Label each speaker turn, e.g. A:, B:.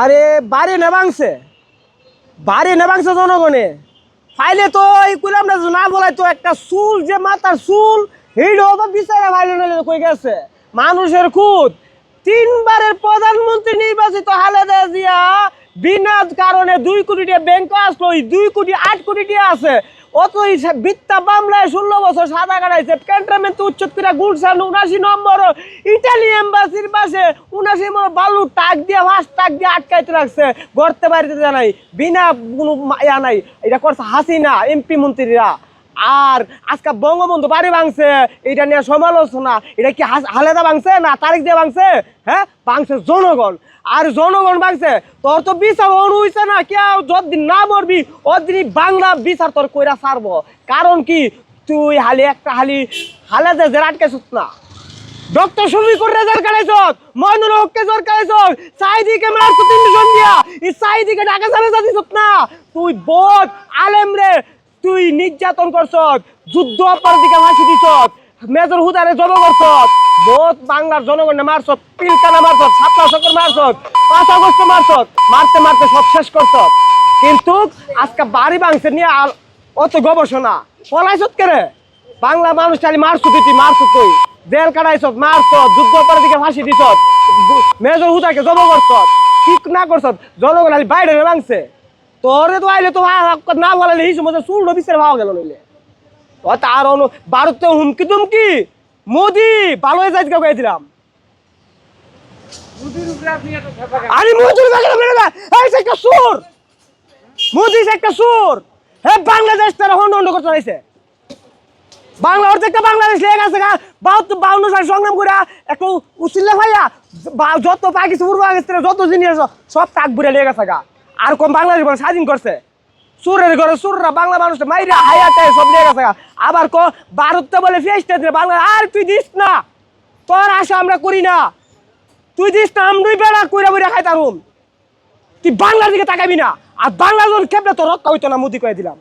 A: আরে বাড়ি না ভাঙছে জনগণে ফাইলে তো এই কইলাম না না বলাই তো একটা চুল যে মাথার চুল হিডো তো বিচারে ফাইলে নলে কই গেছে মানুষের খুদ তিনবারের প্রধানমন্ত্রী নির্বাচিত খালেদা জিয়া বিনা কারণে 2 কোটি টাকা ব্যাংক আসলো 2 কোটি 8 কোটি টাকা আছে অত বিত্তা মামলায় 16 বছর সাদা কাটাইছে ক্যান্টনমেন্ট উচ্ছেদ করে গুলশান 79 নম্বর ইটালি এম্বাসির পাশে 79 নম্বর বালু টাক দিয়ে ফাঁস টাক দিয়ে আটকাইতে রাখছে গড়তে বাড়িতে জানাই বিনা কোনো ইয়া নাই এটা করছে হাসিনা এমপি মন্ত্রীরা আর আজকে বঙ্গবন্ধু বাড়ি ভাঙছে এটা নিয়ে সমালোচনা এটা কি হালেদা ভাঙছে না তারিখ দিয়ে ভাঙছে হ্যাঁ ভাঙছে জনগণ আর জনগণ ভাঙছে তোর তো বিচার অনু হইছে না কেউ যতদিন না মরবি ওদিনই বাংলা বিচার তোর কইরা ছাড়বো কারণ কি তুই হালেদা যে আটকাইছিস না ডক্টর শফিকুর রেজাল্ট কাটাইছত মইনুল হককে জোর কাটাইছত সাইদিকে মারছ 3 জন দিয়া এই সাইদিকে ঢাকা চলে যাচ্ছিস না তুই বহুত আলেম রে তুই নির্যাতন করছত যুদ্ধ অপরাধীকে ফাঁসি দিছত মেজর হুদারে জমা করছত বহুত বাংলার জনগণে মারছত পিলকানা মারছত ছাত্র সকল মারছত 5 আগস্ট মারছত মারতে মারতে সব শেষ করছত কিন্তু আজকে বাড়ি ভাঙছে নিয়ে অত গবেষণা পলাইছত কেরে বাংলা মানুষ খালি মারছত তুই মারছত তুই জেল কাটাইছত মারছত যুদ্ধ অপরাধীকে ফাঁসি দিছত মেজর হুদাকে জমা করছত ঠিক না করছত জনগণ খালি বাইরে ভাঙছে তোরে তো আইলে তো না বলালে এই সময় চুল বিচারে পাওয়া গেল নইলে তার ভারতে হুমকি তুমকি মোদি ভালো হয়ে যাই গাই দিলাম আরে মোদির একটা সুর মোদি একটা সুর হ্যাঁ বাংলাদেশ তারা হন্ড করতে চাইছে বাংলা অর্ধেকটা বাংলাদেশ লেগে গেছে 52 সাল সংগ্রাম করে একটু উচিল্লা ভাইয়া যত পাকিস্তান পূর্ব পাকিস্তানের যত জিনিস সব তাক বুড়ে লেগে গেছে গা আর কম বাংলাদেশ স্বাধীন করছে সুরের ঘরে সুররা বাংলা মানুষ মাইরা হায়াটায় সব লেগে গেছে আবার ভারতটা বলে ফেসটা দিলে বাংলা আর তুই দিস না তোর আশা আমরা করি না তুই দিস না আমরাই বেড়া কইরা বইরা খাই তারুম তুই বাংলার দিকে তাকাবি না আর বাংলা যখন খেপলে তোর রক্ষা হইতো না মোদি কয়ে দিলাম